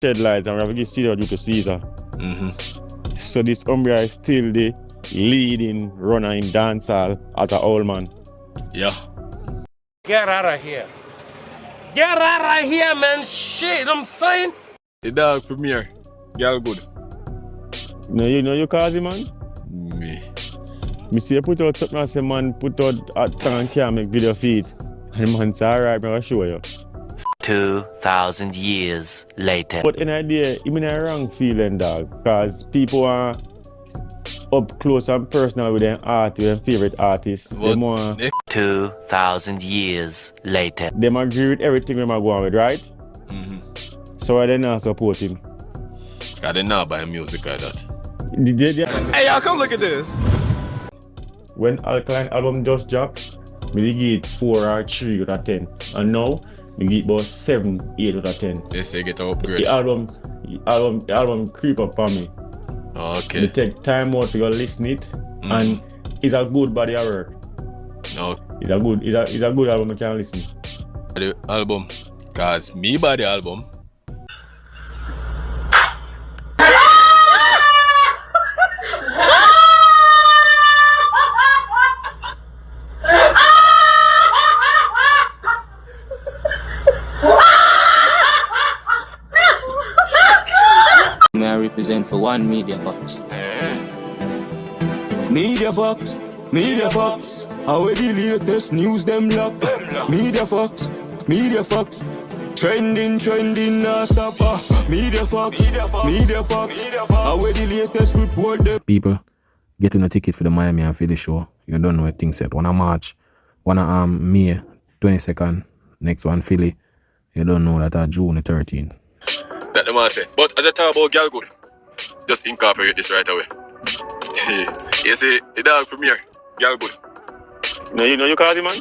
headlights and we have to give Caesar due to Caesar. So this Umbria is still the leading runner in dancehall as a old man. Yeah. Get out of here. Get out of here, man. Shit, I'm saying. The dog premiere. Gyal good. You know you cause him, man? Me. Me see you put out something and say, man, put out a tongue and can't make video feed. And the man say, alright, I'm gonna show you. 2,000 years later. But in idea, I'm in a wrong feeling, dog. Because people are up close and personal with their art, with their favorite artists. Them want 2,000 years later. Them agree with everything we're going with, right? So I then not support him. I didn't know buy music like that. Hey, y'all, come look at this. When Alkaline album just dropped, me give it 4 or 3 out of 10. And now, me give it about 7, 8 out of 10. They say get an upgrade. The album creep up on me. Okay. Me take time out to go listen it, and it's a good body of work. No. It's a good album I can listen. The album, cause me buy the album. I represent for one Media Fox. Media Fox, Media Fox. How the latest news them lock. Media Fox, Media Fox. Trending, nah stop. Media Fox, Media Fox. How the latest report them. People getting a ticket for the Miami and Philly show. You don't know what things said. One on March, one on May 22nd. Next one Philly. You don't know that June 13th. That the man say. But as I talk about Gyal good, just incorporate this right away. You see, the dog premiere, Gyal good. You know you call him, man?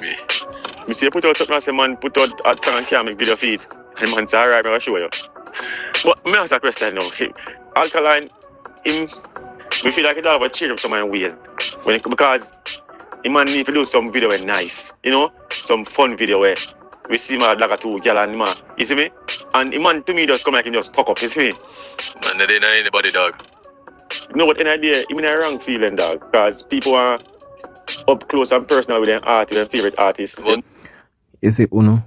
Me. Me see you put out something and say, man, put out a tongue and can't make video feed. And the man say, alright, I'm gonna show you. But me ask a question now. Alkaline, we feel like he have a change up some ways. Because he man need to do some video where nice, you know? Some fun video where we see him like a 2 Gyal and man, you see me? And the man to me just come like he just talk up, you see me? Man, they didn't know anybody, dog. You know what, in idea, I'm in a wrong feeling, dog. Because people are up close and personal with their art, with their favorite artists. What? You see, Uno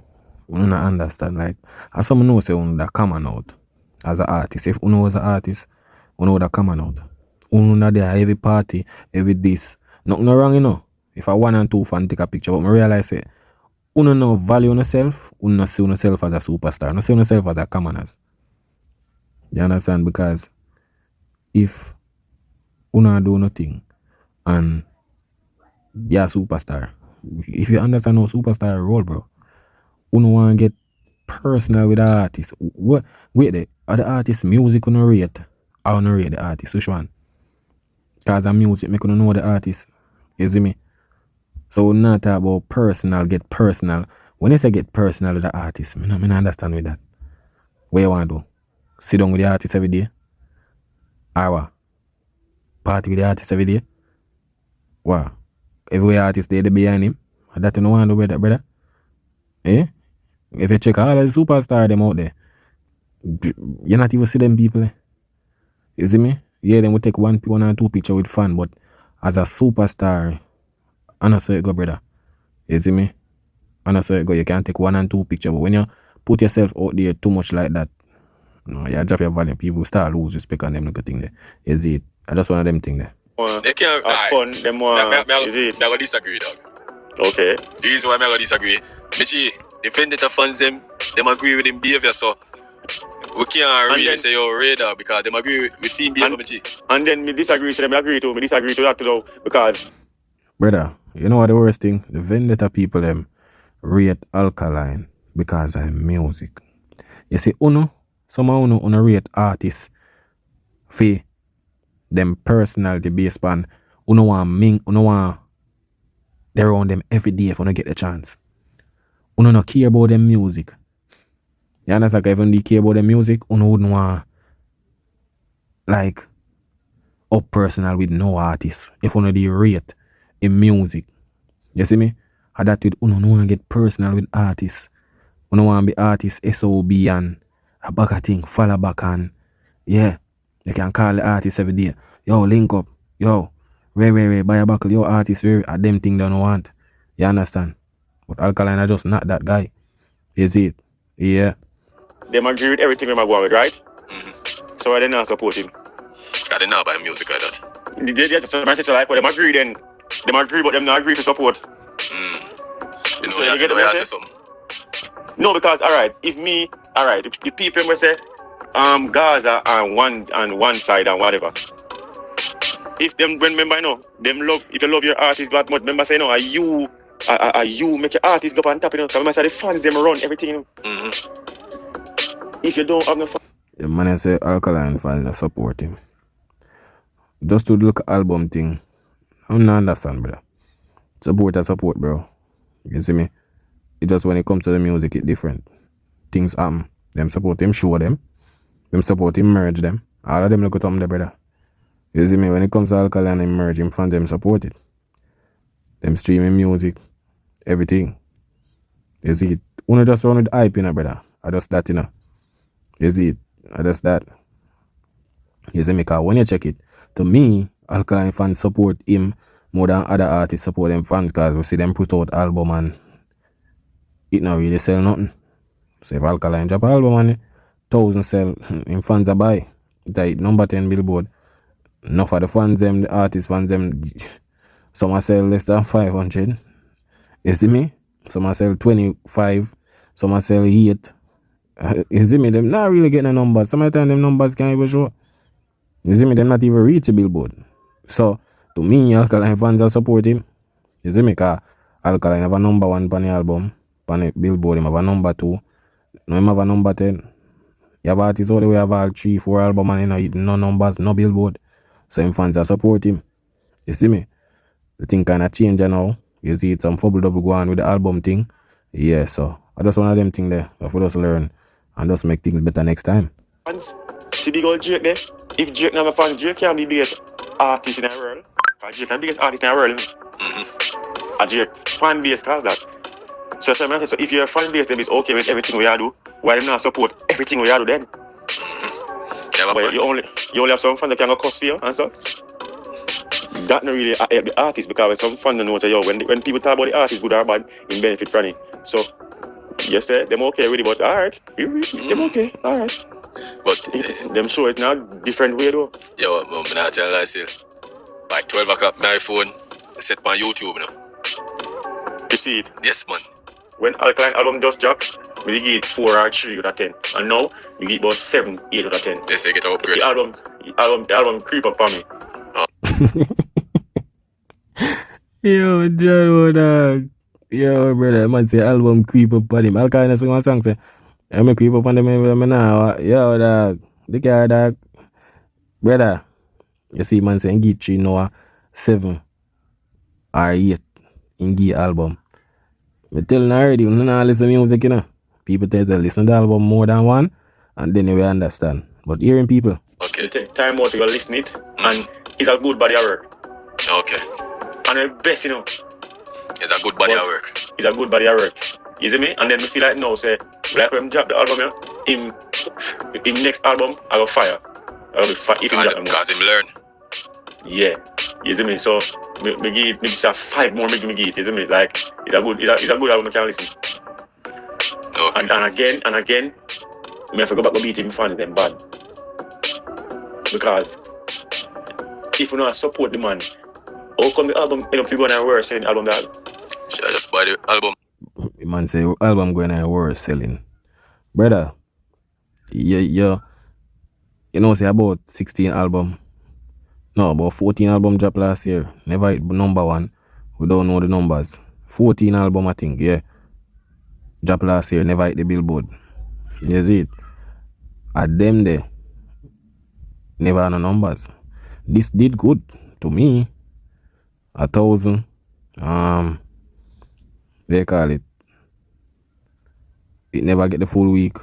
not understand. Like, as someone knows, say Uno that come out as an artist. If Uno was an artist, Uno that come out. Uno not there every party, every this. Nothing wrong, you know. If I 1 and 2 fan take a picture, but I realize it. Uno no value on yourself, uno no see yourself as a superstar, no see yourself as a commoners. You understand? Because if uno do nothing and you're a superstar, if you understand how superstar role, bro, uno want to get personal with the artist. What? Wait there, are the artist music uno rate? I uno rate the artist, which one? Because the music make uno know the artist. You see me? So we not talk about personal, get personal. When you say get personal with the artist, I don't understand with that. What you want to do? Sit down with the artist every day? Or what? Party with the artist every day? What? Every artist there behind him? That you don't want to do with that, brother? Eh? If you check all the superstars them out there, you not even see them people. You see me? Yeah, then we take 1 or 2 picture with fun, but as a superstar, I know so it go, brother. You see me? I know so it go. You can't take 1 and 2 picture, but when you put yourself out there too much like that, no, you drop your value. People start lose respect on them little thing there. You see it? I just one of them thing there. They can't have fun. Them is it? I disagree, dog. Okay. The reason why I disagree, Michi, defend the fans them agree with him behavior, so we can't really say you're radar because them agree with him behavior, Michi. And then me disagree, so them agree to that too, because brother, you know what the worst thing? The vendetta people them rate Alkaline because of music. You see, some of uno rate artists for them personality based on uno want they around them every day if uno get the chance. Uno no care about them music. You understand? Like even they care about them music, uno wouldn't want like up personal with no artist. If uno the rate in music. You see me? That with uno no want to get personal with artists. Uno want to be artist SOB and a bugger thing, follow back and yeah, you can call the artist every day. Yo, link up. Yo, Ray, buy a buckle. Yo, artist, Ray, a them thing don't want. You understand? But Alkaline are just not that guy. You see it? Yeah. Them agree with everything we go with, right? So why they not support him? I didn't know about music like that. They just message like, but them agree then. Them agree, but them not agree to support. You know, So you you get know, what you I say say? something. No, because if people will say Gaza on one side and whatever. If them when remember them love if you love your artist that much, remember say are you make your artist go on top, remember say the fans them run everything, If you don't have no fans. The man say Alkaline fans support him. Just to look at album thing. I don't understand, brother. Support, bro. You see me? It just when it comes to the music, it's different. Things happen. Them support him, show them. Them support him, merge them. All of them look at them, brother. You see me? When it comes to Alkaline and merge him, fans them support it. Them streaming music, everything. You see it? Wanna just run with the hype, brother. I just that, You see it? I just that. You see me? Because when you check it, to me, Alkaline fans support him more than other artists support them fans, because we see them put out album and it not really sell nothing. So if Alkaline drop album and 1,000 sell, him fans are buy. It's number 10 Billboard. Enough of the fans them, the artist fans them, some are sell less than 500. You see me? Some are sell 25, some are sell 8. You see me? Them not really getting a number. Some of the time them numbers can't even show. You see me? Them not even reach a Billboard. So to me, Alkaline fans are support him. You see me? Because Alkaline have a number 1 on the album, on the Billboard. Him have a number 2. No, him have a number 10. You have artists all the way have all 3, 4 album and no numbers, no Billboard. So him fans are support him. You see me? The thing kind of change now. You see it, some double go on with the album thing. Yeah, so I just one of them thing there. So for us learn and just make things better next time. Fans, see big old Drake there. If Drake not a fan, Drake can be the biggest artist in the world. Because Drake is the biggest artist in the world. A Drake fan base cause that. So if you're a fan base, then it's okay with everything we do. Why do not support everything we do then? But you only have some fans that can go cuss for you and stuff. That not really help the artist, because when some fans know say when people talk about the artist good or bad, in benefit from it. So you say them okay with it, but alright, them okay, alright. But them show it now different way though. yo, I'm not tell you still. By 12 o'clock, my phone set on YouTube now. You see it? Yes, man. When Alkaline album just dropped, we give it 4 or 3 out of 10. And now we give it about 7, 8 out of 10. They say get an upgrade. The album creep up for me. Yo, John, dog. Yo, brother, man say album creep up on him. Alkaline sing one song say, I'm creep up on them now. Yo, dog. Look here, dog. Brother, you see, man say, give 3 now 7 or 8 in the album. I tell you already, you don't listen to music, People tell you listen to the album more than one, and then you will understand. But hearing people. Okay. You take time out to go listen it, and it's a good body of work. Okay. And the best, It's a good body of work. It's a good body of work. You see me? And then we feel like now, say, like when drop the album, him next album, I will fire. I will fire if him drop him. Because him learn. Yeah. You see me? So, me give maybe 5 more, me give it. You see me? Like, it's a good album I can listen. Okay. And again, me have to go back and beat him fans them bad. Because if you not support the man, how come the album end up going and worse selling album that? Should I just buy the album? The man say album going and worse selling. Brother, you say about 16 album. No, about 14 album drop last year. Never hit number 1. We don't know the numbers. 14 album, I think, yeah. Drop last year, never hit the Billboard. You see it? At them there, never had no numbers. This did good to me. 1,000. They call it. It never get the full week.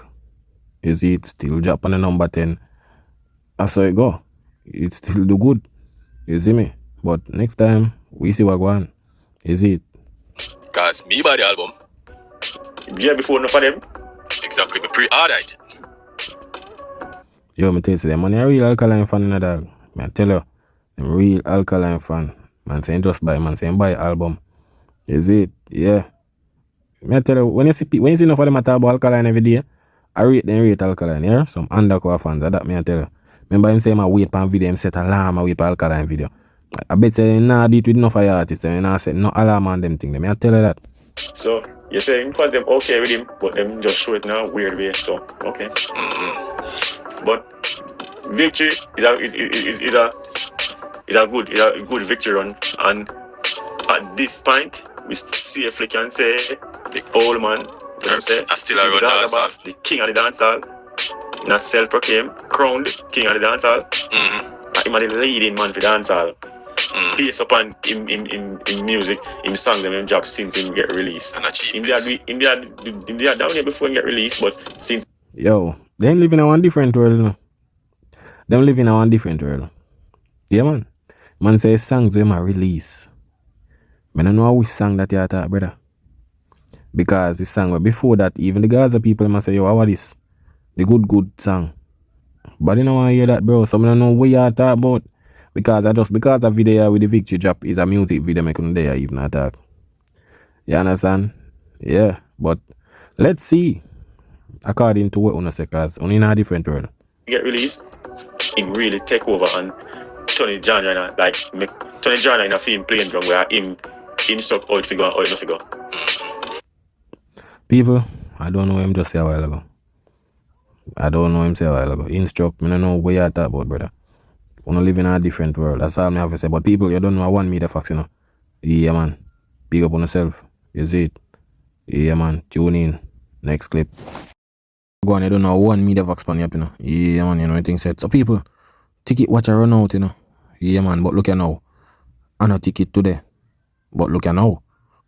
You see it? Still drop on the number 10. That's how it go. It still do good. You see me? But next time, we see what go on. You see it? Because me buy the album. Yeah, before enough of them. Exactly. Me pre-order it. Yo, me tell you, them man, a real Alkaline fan in a dog. I tell you, I'm real Alkaline fan. Man saying just buy, man saying buy album. Is it? Yeah. Me tell you, when you see enough of them talk about Alkaline every day, I rate Alkaline, yeah? Some Undercover fans, that me I tell you. Remember him say I wait for a video, him set alarm, I wait for Alkaline video. I bet say nah do it with enough of your artists, and I say no alarm on them thing. Me I tell you that. So you say him cause them okay with him, but them just show it in a weird way. So okay. But victory is a good victory run, and at this point we safely can say the old man, I still a run dancehall. the king of the dancehall, not self-proclaimed, crowned king of the dancehall. Him are the leading man for dancehall. Based upon in music, in song them job since him get released. In the down here before he get released, but since Yo, they live in a one different world, you know. Them live in a one different world. Yeah, man. Man say songs when I release. Man, I know which song that you talk, brother. Because the song before that, even the Gaza people must say, yo, how are this? The good song. But you know I hear that, bro. Some don't know what you talk about. Because the video with the victory drop is a music video, I couldn't dare even attack. You understand? Yeah. But let's see. According to what you say, because only in a different world. Get released, him really take over and turn the genre turn the genre in a film playing drum where him instruct how it figure and how it not figure. People, I don't know him just say a while ago. Instruct, I don't know what you talk about, brother. We live in a different world. That's all I have to say. But people, you don't know one media facts, you know. Yeah, man. Big up on yourself. You see it? Yeah, man. Tune in. Next clip. Go on, you don't know one media facts pan up, you know. Yeah, man, you know anything said. So people, ticket watch a run out, you know. Yeah, man, but look at now. I no ticket today. But look at now.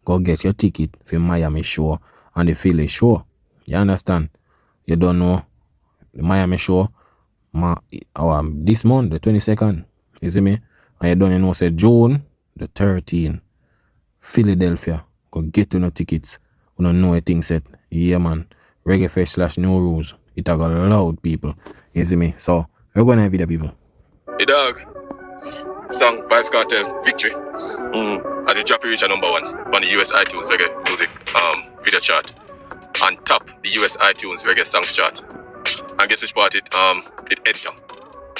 Go get your ticket for Miami show and the Philly show. You understand? You don't know the Miami show. This month, the 22nd, you see me? And you don't know, say June the 13th, Philadelphia. Go get to no tickets. You don't know a thing set. Yeah, man. Reggae Fest / No Rules. It a got loud people. You see me? So, we're going to have video people. Hey dog, song Vybz Kartel, Victory. As it drop, reach a number 1 on the US iTunes reggae music video chart. On top the US iTunes reggae songs chart. And guess which part it enter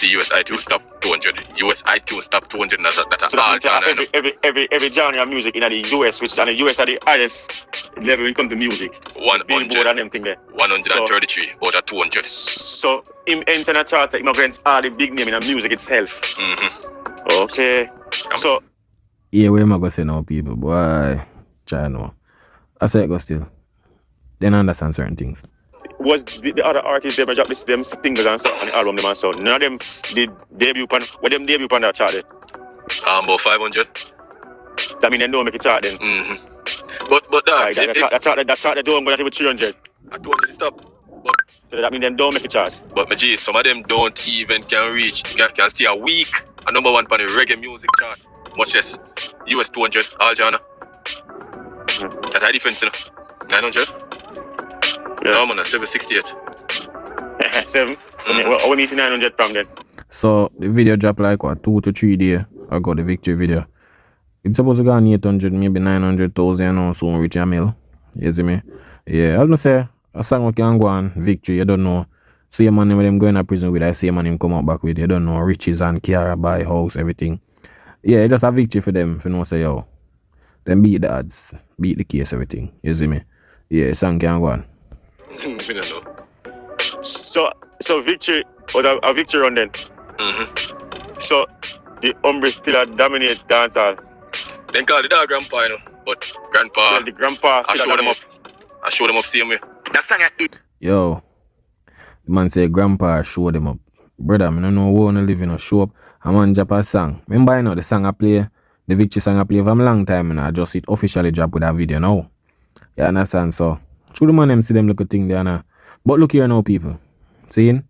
the US iTunes top 200. US iTunes top 200. That's all genre. Every genre of music in the US, which and the US are the highest level when it comes to music. 100 and them thing there. 133 out of 200. So him enter the charts, immigrants are the big name in the music itself. Okay. So yeah, where am I gonna say now, people? Boy, try know. I say it go still. Then understand certain things. Was the other artists they drop this them singles and stuff on the album them and so none of them did debut on that chart there? About 500. That mean they don't make it chart then. But that chart they don't go to 300. I don't really stop. But so that mean them don't make it chart. But my G, some of them don't even can stay a week a number 1 on the reggae music chart. Much less US 200 all genre. That's a difference, you know. 900. Yeah. No, man, 768. 7? When you see 900 from then? So, the video dropped like, 2 to 3 days ago, the victory video. It's supposed to go on 800, maybe 900,000 or so, reach a mil. You see me? Yeah, as I say, a song we can go on victory, you don't know. Same man when them going to prison with, I same man him come out back with, you don't know, riches and Kiara, buy house, everything. Yeah, it's just a victory for them, if you know, say, yo. Them beat the odds, beat the case, everything. You see me? Yeah, song can go on. We don't know. So victory was a victory run then. So the Umbre still dominate dancehall. Then call the dog grandpa, you know. But grandpa, the grandpa I show them up same way. That song I eat. Yo, the man say grandpa show them up. Brother, I don't know who wanna live in a show up. I'm on drop a song. Remember, you know the song I play, the victory song I play for a long time, and I just it officially drop with that video now. You understand? So through the man them see them little thing there now. But look here now, people. Seeing?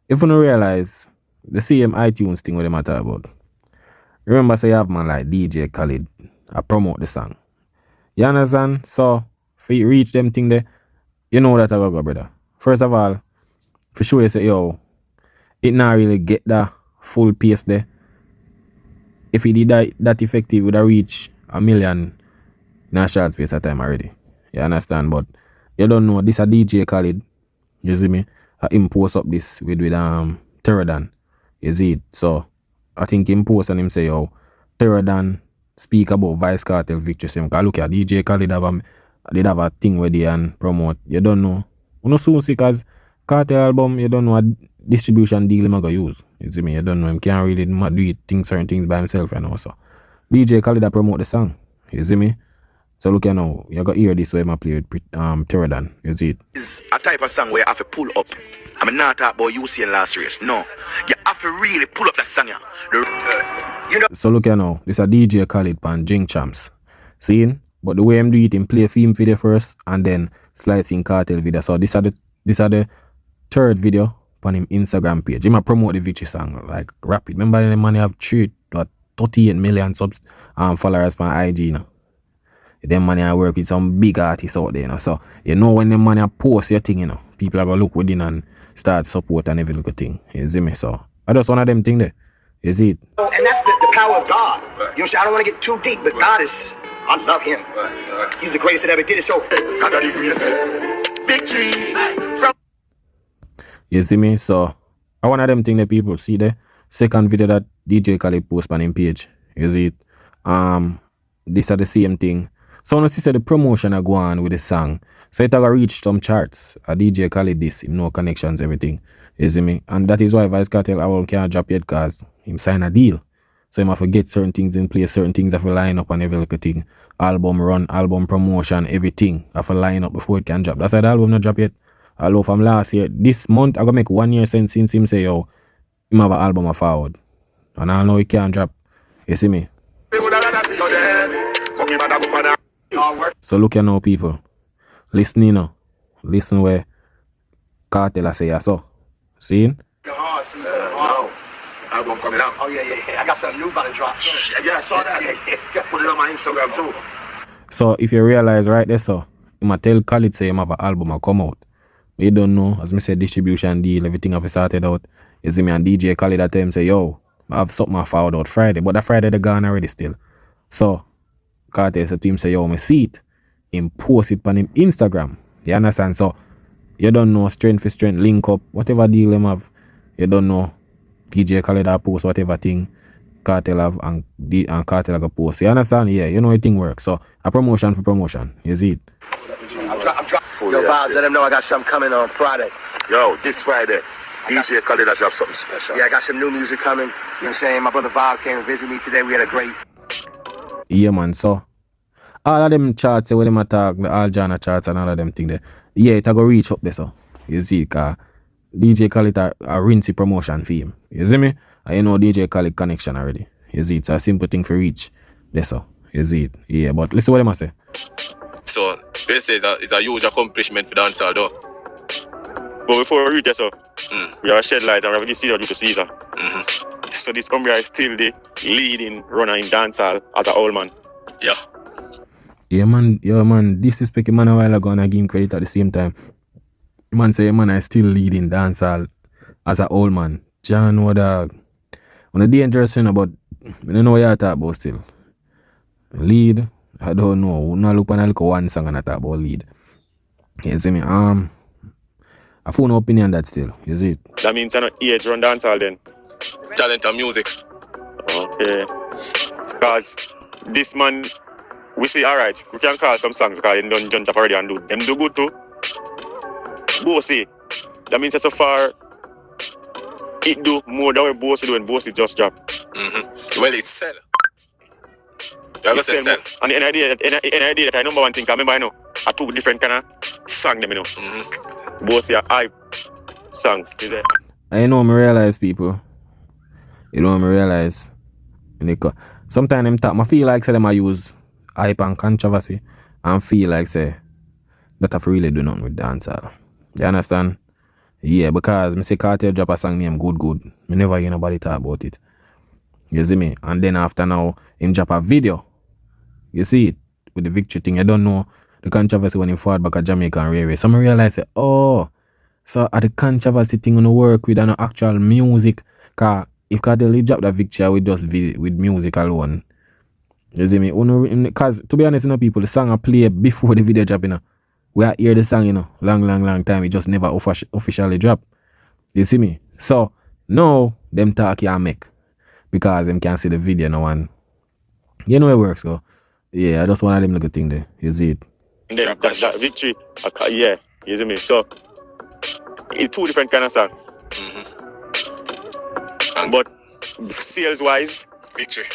If you don't realize the same iTunes thing what them talk about. Remember say you have man like DJ Khaled. I promote the song. You understand? So for you reach them thing there, you know that I go, brother. First of all, for sure you say, yo, it not really get that full pace there. If he did that effective, it would have reached 1 million in a short space of time already. You understand? But you don't know, this a DJ Khaled. You see me? I impose up this with Terradan. You see it? So I think him post and him say, yo, Terradan speak about Vybz Kartel victory. So because look at DJ Khaled did have a thing where they and promote. You don't know. You know soon see because Kartel album, you don't know what distribution deal him gonna use. You see me? You don't know. Him can't really do certain things by himself and also. DJ Khaled promote the song. You see me? So look at now, you got hear this way I play with Terradan. You see it? It's a type of song where you have to pull up. I mean not talk about you seeing last race. No. You have to really pull up that song. You know. So look at now, this a DJ Khaled pan Jing Champs. Seeing? But the way I'm doing it, him play film video first and then slicing Kartel video. So this are the third video on him Instagram page. Him a promote the victory song like rapid. Remember the man have 38 million followers on IG, you know. Them money I work with some big artists out there, you know. So you know when them money I post your thing, you know, people are gonna look within and start support and every little thing. You see me? So I just one of them thing there. You see it? And that's the power of God. You know what I'm saying? I don't want to get too deep, but God is, I love him. He's the greatest that ever did it. So victory from. You see me? So I one of them thing that people see the second video that DJ Khaled post on him page. You see it? This are the same thing. So now see the promotion I go on with the song. So it will reach some charts. A DJ Khaled this, him no connections, everything. You see me? And that is why Vybz Kartel album can't drop yet because him sign a deal. So him have to get certain things in place, certain things have to line up and every little thing. Album run, album promotion, everything have to line up before it can drop. That's why the album not drop yet. Although from last year, this month I gonna make 1 year since him say, yo, him have an album forward. And I know he can't drop. You see me? So look at now people. Listen, you know. Listen where Kartel say I saw. Seeing? No. Album coming out. Oh yeah. I got something new about to drop. Yeah, I saw that. Yeah. Put it on my Instagram too. So if you realize right there, so you might tell Khaled say him have an album a come out. But you don't know, as me say distribution deal, everything have started out. You see me and DJ Khaled at time say, yo, I have something I forward out Friday. But that Friday they gone already still. So Kartel said to him say, yo, me see it. Him post it on him Instagram. You understand? So you don't know strength for strength, link up, whatever deal them have, you don't know. DJ Khaled post whatever thing Kartel have and Kartel have a post. You understand? Yeah, you know how thing works. So a promotion for promotion. You see it? I'm Yo, Vybz, let them know I got something coming on Friday. Yo, this Friday. DJ Khaled has something special. Yeah, I got some new music coming. You know what I'm saying? My brother Vybz came and visited me today. We had a great. Yeah, man. So all of them charts, when them attack, the all genre charts and all of them thing there. Yeah, it go reach up there, so. You see, because DJ Khaled a rinsey promotion for him. You see me? And you know DJ Khaled connection already. You see, it's a simple thing for reach there, so. You see it? Yeah, but listen what them say. So, this is a huge accomplishment for dancehall though. But before we reach there, so, we have shed light and we have this season due to Caesar. So this Cumbria is still the leading runner in dancehall as a old man. Yeah. Yeah, man, disrespect man a while ago and I give him credit at the same time. Man say, man, I still leading dancehall as a old man. John, what dog? On a dangerous thing about, I don't know what you talk about still. Lead, I don't know. We not look at one song and I talk about lead. You see me? I phone opinion that still. You see it? That means you're not age run dancehall then? Talent and music. Okay. Because this man, we say, alright, we can call some songs because he done jump up already and do. Them do good too. Both say. That means that so far, it do more than what both do and both just drop. Well, it's sell. You say sell. And the idea that I number one thing, I remember I know, are two different kind of songs them, you know. Both are hype song. I know, I realize people. You know, I realize. Sometimes them talk, I feel like say them I use hype and controversy and feel like say that I really do nothing with dancehall. You understand? Yeah, because I say Kartel drop a song name good. I never hear nobody talk about it. You see me? And then after now, him drop a video. You see it? With the victory thing. I don't know the controversy when he fought back at Jamaican Railway. So I realize, oh, So at the controversy thing on work with an actual music. Cause if Kartel drop that victory with just with music alone. You see me? Because to be honest, you know, people, the song I play before the video drop, you know. We are hear the song, you know, long time. It just never officially drop. You see me? So now them talk you make. Because them can see the video now and you know it works, go. Yeah, I just want them little thing there. You see it? And then that victory, yeah, you see me? So it's two different kind of songs. But sales wise, Victory.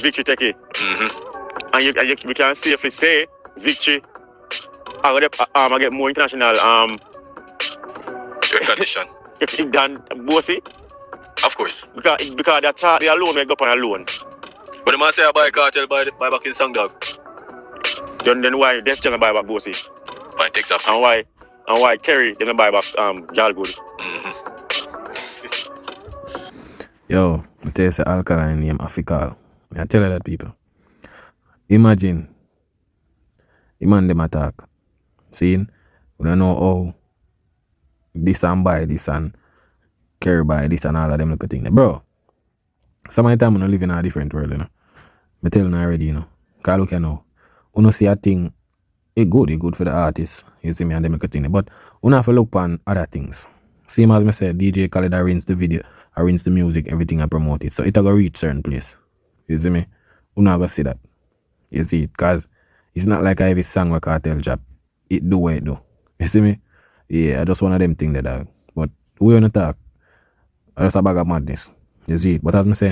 Victory take it. And you can safely say Victory I get more international recognition. If than Bossy. Of course. Because that chart they alone we go on alone. But the man say I buy Kartel buy back in song dog. Then why they tell buy back Bossy? Buy takes up. And why Kerry they buy back Gyal good. Yo, I tell you say Alkaline name Africa. I tell you that people. Imagine man them attack. Seeing? We don't know how this and buy this and Kerry buy this and all of them little things. Bro, some of the time we don't live in a different world, you know. I tell you already, you know. Cause look you know. You know see a thing, it good for the artists. You see me and them little things. But you have to look on other things. Same as I said, DJ Khaled arrange the video, arrange the music, everything I promote it. So it'll go reach certain place. You see me? You never see that. You see it? Cause it's not like I have a song where Kartel drop. It do what it do. You see me? Yeah, I just one of them things that But we wanna talk. I just a bag of madness. You see it? But as I say,